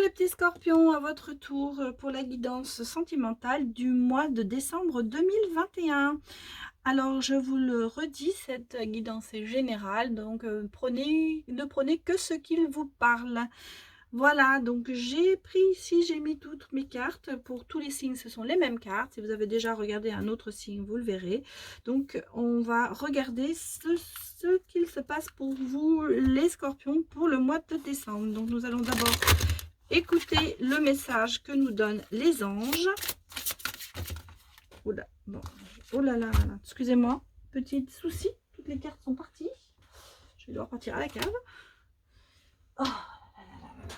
les petits scorpions, à votre tour pour la guidance sentimentale du mois de décembre 2021. Alors, je vous le redis, cette guidance est générale, donc ne prenez que ce qu'il vous parle. Voilà, donc j'ai pris ici, j'ai mis toutes mes cartes. Pour tous les signes, ce sont les mêmes cartes. Si vous avez déjà regardé un autre signe, vous le verrez. Donc, on va regarder ce qu'il se passe pour vous, les scorpions, pour le mois de décembre. Donc, nous allons d'abord écouter le message que nous donnent les anges. Oula, bon, oh là là, là, excusez-moi, petit souci, toutes les cartes sont parties. Je vais devoir partir à la cave. Oh,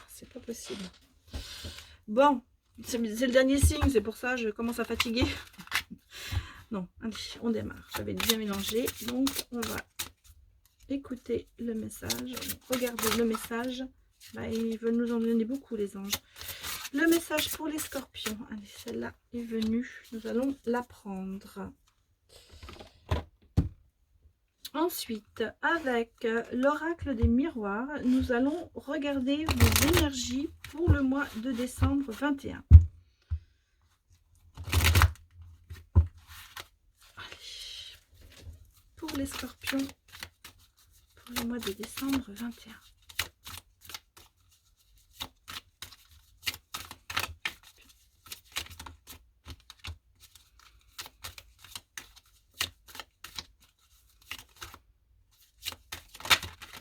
c'est pas possible. Bon, c'est le dernier signe, c'est pour ça que je commence à fatiguer. Non, allez, on démarre. J'avais bien mélangé, donc on va écouter le message, regarder le message. Bah, ils veulent nous en donner beaucoup, les anges. Le message pour les scorpions. Allez, celle-là est venue. Nous allons la prendre. Ensuite, avec l'oracle des miroirs, nous allons regarder vos énergies pour le mois de décembre 21. Allez. Pour les scorpions, pour le mois de décembre 21.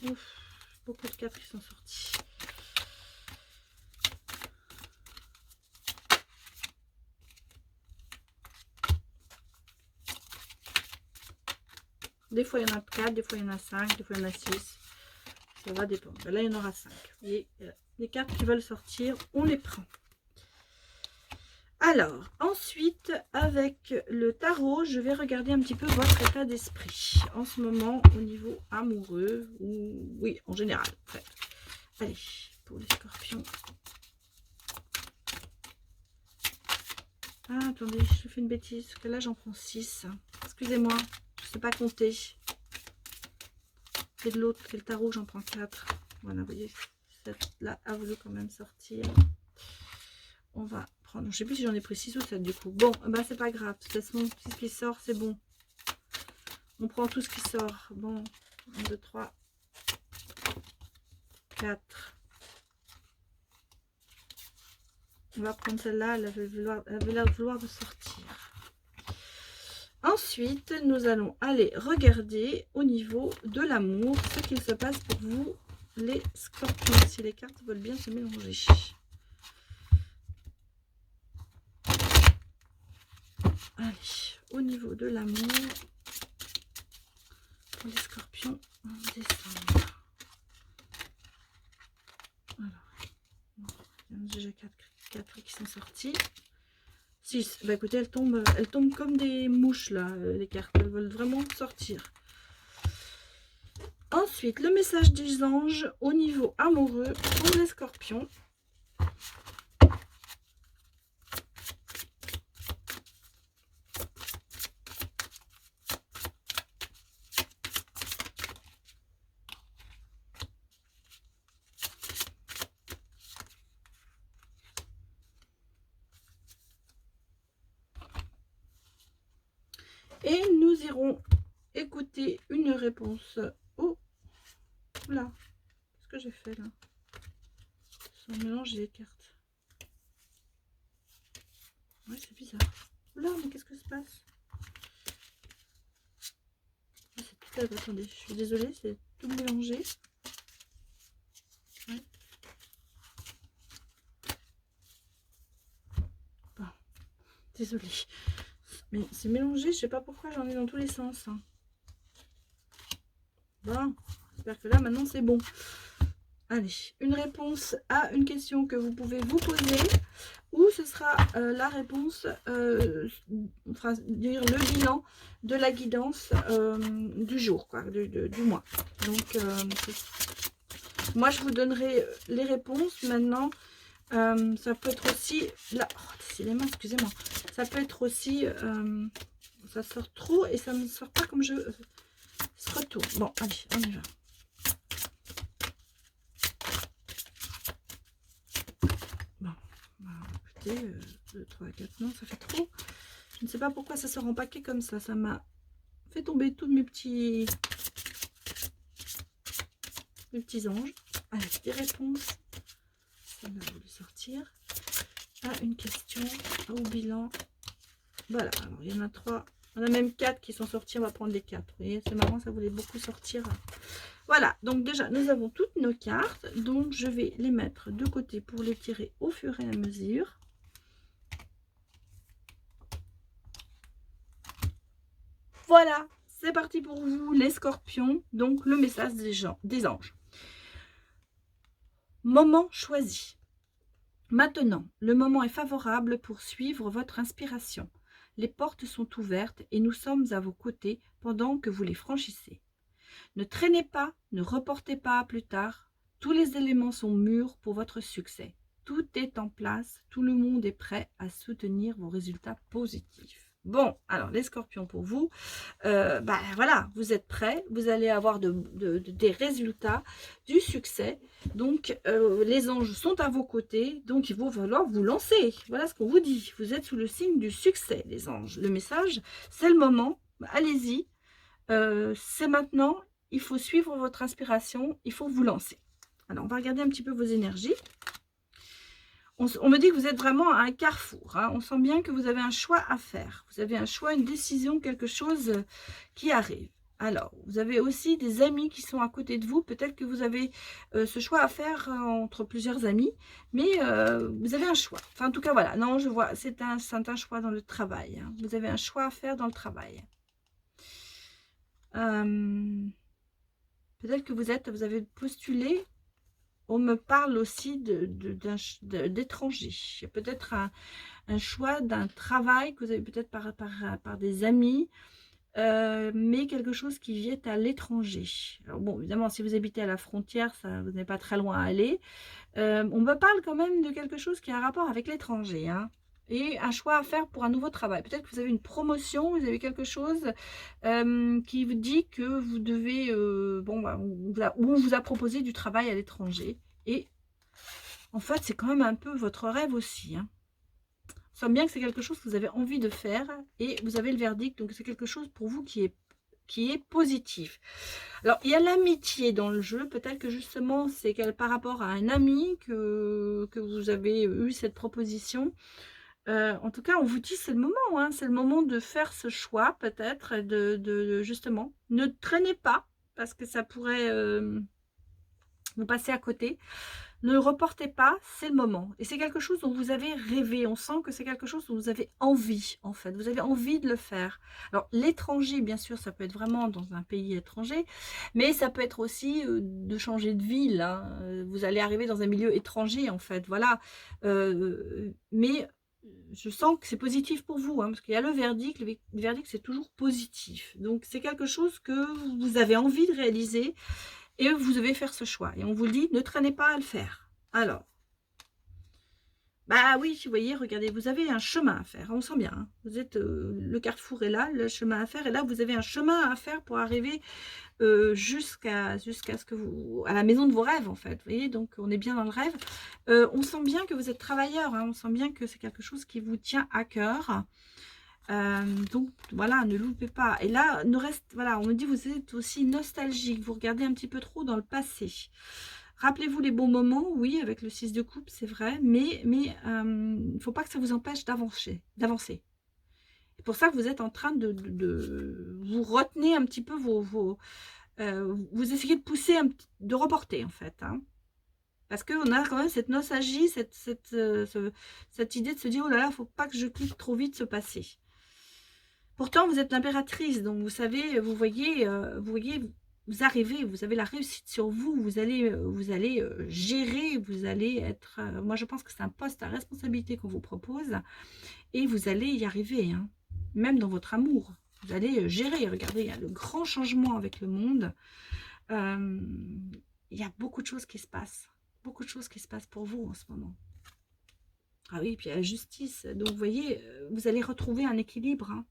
Ouf, beaucoup de cartes qui sont sorties. Des fois il y en a 4, des fois il y en a 5, des fois il y en a 6. Ça va dépendre. Là il y en aura 5. Vous voyez, les cartes qui veulent sortir, on les prend. Alors, ensuite, avec le tarot, je vais regarder un petit peu votre état d'esprit en ce moment au niveau amoureux, ou oui, en général. En fait. Allez, pour les scorpions. Ah, attendez, je fais une bêtise, parce que là j'en prends 6. Excusez-moi, je ne sais pas compter. C'est de l'autre, c'est le tarot, j'en prends 4. Voilà, vous voyez, cette-là a voulu quand même sortir. On va prendre, je sais plus si j'en ai pris 6 ou 7 du coup. Bon, bah c'est pas grave, de toute façon, tout ce qui sort, c'est bon. On prend tout ce qui sort. Bon, 1, 2, 3, 4. On va prendre celle-là, elle avait l'air de vouloir de sortir. Ensuite, nous allons aller regarder au niveau de l'amour ce qu'il se passe pour vous, les scorpions, si les cartes veulent bien se mélanger. Allez, au niveau de l'amour, pour les scorpions en décembre. Alors, il y en a déjà 4 qui sont sortis. 6. Bah écoutez, elles tombent comme des mouches là, les cartes. Elles veulent vraiment sortir. Ensuite, le message des anges au niveau amoureux pour les scorpions. Et nous irons écouter une réponse. Oh là, qu'est-ce que j'ai fait là? Ils sont mélangés les cartes. Ouais, c'est bizarre. Là, mais qu'est-ce que se passe? Attendez, je suis désolée, c'est tout mélangé. Ouais. Bon, désolée. Mais c'est mélangé, je sais pas pourquoi, j'en ai dans tous les sens. Hein. Bon, j'espère que là, maintenant, c'est bon. Allez, une réponse à une question que vous pouvez vous poser, ou ce sera la réponse, enfin, dire le bilan de la guidance du jour, quoi, du mois. Donc, moi, je vous donnerai les réponses maintenant. Ça peut être aussi, là, oh, décidément, excusez-moi, ça peut être aussi, ça sort trop et ça ne sort pas comme je se retourne. Bon, allez, on y va. côté. 2, 3, 4, non, ça fait trop. Je ne sais pas pourquoi ça sort en paquet comme ça. Ça m'a fait tomber tous mes petits anges. Allez, des réponses. Ça m'a voulu sortir. À une question, au bilan. Voilà, alors il y en a 3. On a même 4 qui sont sortis. On va prendre les 4. Vous voyez, c'est marrant, ça voulait beaucoup sortir. Voilà, donc déjà, nous avons toutes nos cartes. Donc, je vais les mettre de côté pour les tirer au fur et à mesure. Voilà, c'est parti pour vous, les scorpions. Donc, le message des anges. Moment choisi. Maintenant, le moment est favorable pour suivre votre inspiration. Les portes sont ouvertes et nous sommes à vos côtés pendant que vous les franchissez. Ne traînez pas, ne reportez pas à plus tard. Tous les éléments sont mûrs pour votre succès. Tout est en place, tout le monde est prêt à soutenir vos résultats positifs. Bon, alors les scorpions pour vous, voilà, vous êtes prêts, vous allez avoir des résultats, du succès. Donc, les anges sont à vos côtés, donc il va falloir vous lancer. Voilà ce qu'on vous dit. Vous êtes sous le signe du succès, les anges. Le message, c'est le moment, allez-y, c'est maintenant, il faut suivre votre inspiration, il faut vous lancer. Alors, on va regarder un petit peu vos énergies. On me dit que vous êtes vraiment à un carrefour. Hein. On sent bien que vous avez un choix à faire. Vous avez un choix, une décision, quelque chose qui arrive. Alors, vous avez aussi des amis qui sont à côté de vous. Peut-être que vous avez ce choix à faire entre plusieurs amis. Mais vous avez un choix. Enfin, en tout cas, voilà. Non, je vois, c'est un choix dans le travail. Hein. Vous avez un choix à faire dans le travail. Peut-être que vous avez postulé. On me parle aussi d'étrangers. Peut-être un choix d'un travail que vous avez peut-être par des amis, mais quelque chose qui vient à l'étranger. Alors bon, évidemment, si vous habitez à la frontière, vous n'êtes pas très loin à aller. On me parle quand même de quelque chose qui a un rapport avec l'étranger, hein, et un choix à faire pour un nouveau travail. Peut-être que vous avez une promotion, vous avez quelque chose qui vous dit que vous devez, on vous a proposé du travail à l'étranger. Et en fait, c'est quand même un peu votre rêve aussi. Hein. On sent bien que c'est quelque chose que vous avez envie de faire et vous avez le verdict. Donc, c'est quelque chose pour vous qui est positif. Alors, il y a l'amitié dans le jeu. Peut-être que justement, c'est par rapport à un ami que vous avez eu cette proposition. En tout cas, on vous dit c'est le moment. Hein, c'est le moment de faire ce choix, peut-être, de justement, ne traînez pas, parce que ça pourrait vous passer à côté. Ne le reportez pas, c'est le moment. Et c'est quelque chose dont vous avez rêvé. On sent que c'est quelque chose dont vous avez envie, en fait. Vous avez envie de le faire. Alors, l'étranger, bien sûr, ça peut être vraiment dans un pays étranger, mais ça peut être aussi de changer de ville. Hein. Vous allez arriver dans un milieu étranger, en fait. Voilà. Mais je sens que c'est positif pour vous, hein, parce qu'il y a le verdict. Le verdict, c'est toujours positif. Donc, c'est quelque chose que vous avez envie de réaliser. Et vous devez faire ce choix. Et on vous le dit, ne traînez pas à le faire. Alors, bah oui, vous voyez, regardez, vous avez un chemin à faire. On sent bien. Hein. Vous êtes, le carrefour est là, le chemin à faire. Et là, vous avez un chemin à faire pour arriver jusqu'à ce que à la maison de vos rêves, en fait. Vous voyez, donc on est bien dans le rêve. On sent bien que vous êtes travailleur. Hein. On sent bien que c'est quelque chose qui vous tient à cœur. Donc voilà, ne loupez pas. Et là, voilà, on me dit vous êtes aussi nostalgique, vous regardez un petit peu trop dans le passé. Rappelez-vous les bons moments, oui, avec le 6 de coupe, c'est vrai, mais il ne faut pas que ça vous empêche d'avancer. C'est pour ça que vous êtes en train de vous retenez un petit peu vous essayez de pousser, de reporter en fait. Hein. Parce qu'on a quand même cette nostalgie, cette idée de se dire, oh là là, il ne faut pas que je quitte trop vite ce passé. Pourtant, vous êtes l'impératrice, donc vous savez, vous voyez, vous arrivez, vous avez la réussite sur vous, vous allez gérer, vous allez être, moi je pense que c'est un poste à responsabilité qu'on vous propose, et vous allez y arriver, hein, même dans votre amour, vous allez gérer, regardez, il y a le grand changement avec le monde, il y a beaucoup de choses qui se passent pour vous en ce moment. Ah oui, puis il y a la justice, donc vous voyez, vous allez retrouver un équilibre, hein.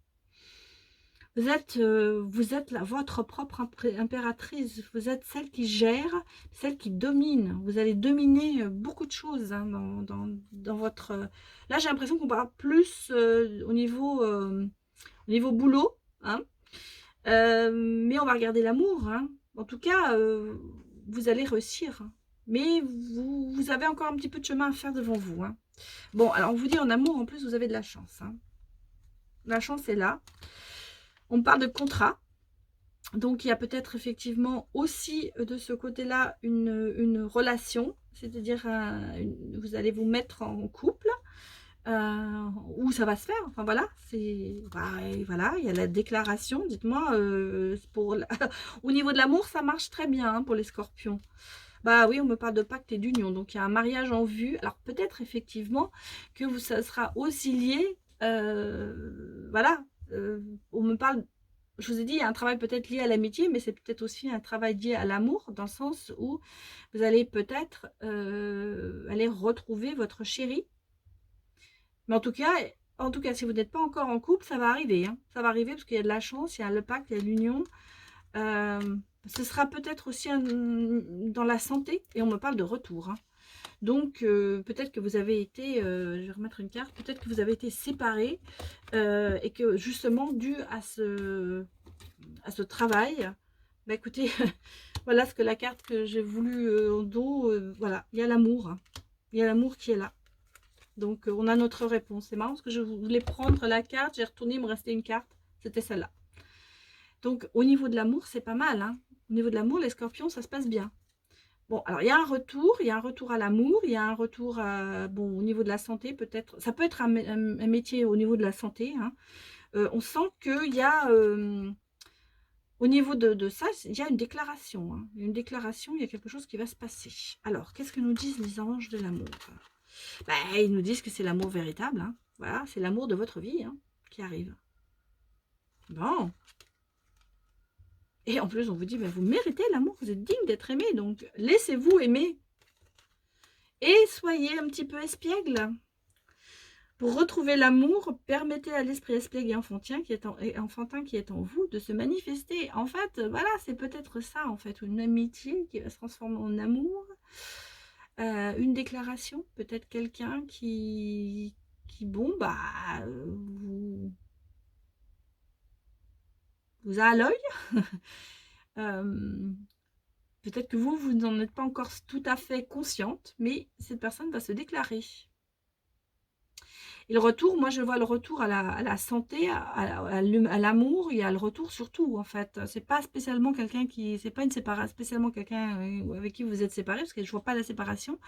vous êtes votre propre impératrice. Vous êtes celle qui gère, celle qui domine. Vous allez dominer beaucoup de choses hein, dans votre... Là, j'ai l'impression qu'on parle plus au niveau boulot. Hein. Mais on va regarder l'amour. Hein. En tout cas, vous allez réussir. Hein. Mais vous avez encore un petit peu de chemin à faire devant vous. Hein. Bon, alors on vous dit en amour, en plus, vous avez de la chance. Hein. La chance est là. On parle de contrat. Donc, il y a peut-être effectivement aussi de ce côté-là une relation. C'est-à-dire, vous allez vous mettre en couple. Où ça va se faire. Enfin, voilà. Voilà, il y a la déclaration. Dites-moi, au niveau de l'amour, ça marche très bien hein, pour les scorpions. Bah oui, on me parle de pacte et d'union. Donc, il y a un mariage en vue. Alors, peut-être effectivement que ça sera aussi lié. Voilà. On me parle, je vous ai dit, il y a un travail peut-être lié à l'amitié, mais c'est peut-être aussi un travail lié à l'amour, dans le sens où vous allez peut-être aller retrouver votre chéri. Mais en tout cas, si vous n'êtes pas encore en couple, ça va arriver. Hein. Ça va arriver parce qu'il y a de la chance, il y a le pacte, il y a l'union. Ce sera peut-être aussi dans la santé, et on me parle de retour. Hein. Donc, peut-être que vous avez été, je vais remettre une carte, peut-être que vous avez été séparés et que justement, dû à ce travail, bah écoutez, voilà ce que la carte que j'ai voulu en dos, voilà, il y a l'amour. Hein. Il y a l'amour qui est là. Donc, on a notre réponse. C'est marrant parce que je voulais prendre la carte, j'ai retourné, il me restait une carte, c'était celle-là. Donc, au niveau de l'amour, c'est pas mal. Hein. Au niveau de l'amour, les scorpions, ça se passe bien. Bon, alors il y a un retour à l'amour, il y a un retour bon, au niveau de la santé peut-être. Ça peut être un métier au niveau de la santé. Hein. On sent qu'il y a, au niveau de ça, il y a une déclaration. Hein. Une déclaration, il y a quelque chose qui va se passer. Alors, qu'est-ce que nous disent les anges de l'amour? Ben, ils nous disent que c'est l'amour véritable. Hein. Voilà, c'est l'amour de votre vie hein, qui arrive. Bon. Et en plus, on vous dit, ben, vous méritez l'amour, vous êtes digne d'être aimé, donc laissez-vous aimer. Et soyez un petit peu espiègle. Pour retrouver l'amour, permettez à l'esprit espiègle et enfantin qui est en vous de se manifester. En fait, voilà, c'est peut-être ça, en fait, une amitié qui va se transformer en amour. Une déclaration, peut-être quelqu'un qui bon, bah, vous a à l'œil. Peut-être que vous n'en êtes pas encore tout à fait consciente, mais cette personne va se déclarer. Et le retour, moi je vois le retour à la santé, à l'amour, il y a le retour sur tout en fait. C'est pas spécialement quelqu'un qui, c'est pas une séparation, spécialement quelqu'un avec qui vous êtes séparés, parce que je vois pas la séparation.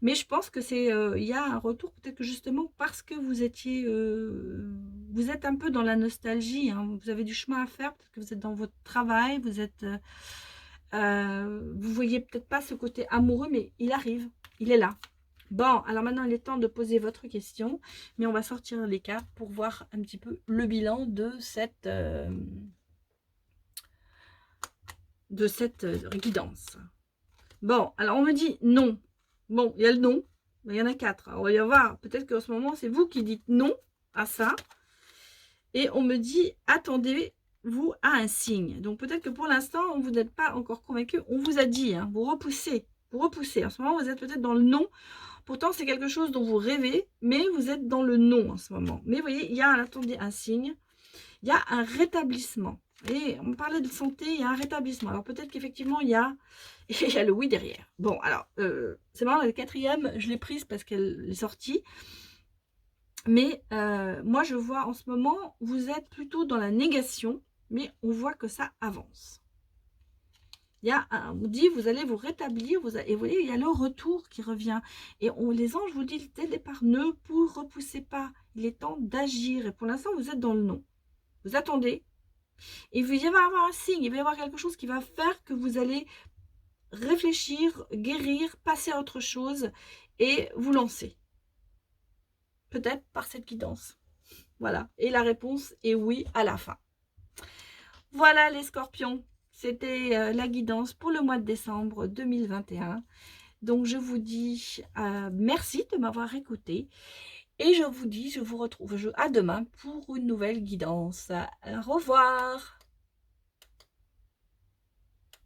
Mais je pense que c'est, il y a un retour peut-être que justement parce que vous étiez, vous êtes un peu dans la nostalgie, hein, vous avez du chemin à faire, peut-être que vous êtes dans votre travail, vous êtes, vous voyez peut-être pas ce côté amoureux, mais il arrive, il est là. Bon, alors maintenant, il est temps de poser votre question, mais on va sortir les cartes pour voir un petit peu le bilan de cette guidance. Bon, alors on me dit non. Bon, il y a le non, mais il y en a 4. Alors, on va y voir, peut-être qu'en ce moment, c'est vous qui dites non à ça. Et on me dit, attendez-vous à un signe. Donc peut-être que pour l'instant, vous n'êtes pas encore convaincu. On vous a dit, hein, vous repoussez. Vous repoussez. En ce moment, vous êtes peut-être dans le non. Pourtant, c'est quelque chose dont vous rêvez, mais vous êtes dans le non en ce moment. Mais vous voyez, il y a un signe, il y a un rétablissement. Et on parlait de santé, il y a un rétablissement. Alors peut-être qu'effectivement, il y a le oui derrière. Bon, alors, c'est marrant, la quatrième, je l'ai prise parce qu'elle est sortie. Mais moi, je vois en ce moment, vous êtes plutôt dans la négation, mais on voit que ça avance. On vous dit, vous allez vous rétablir, et vous voyez, il y a le retour qui revient. Et les anges vous disent dès le départ, ne vous repoussez pas, il est temps d'agir. Et pour l'instant, vous êtes dans le non. Vous attendez. Et il va y avoir un signe, il va y avoir quelque chose qui va faire que vous allez réfléchir, guérir, passer à autre chose et vous lancer. Peut-être par cette guidance. Voilà. Et la réponse est oui à la fin. Voilà les scorpions. C'était la guidance pour le mois de décembre 2021. Donc, je vous dis merci de m'avoir écouté. et je vous dis, je vous retrouve à demain pour une nouvelle guidance. Au revoir.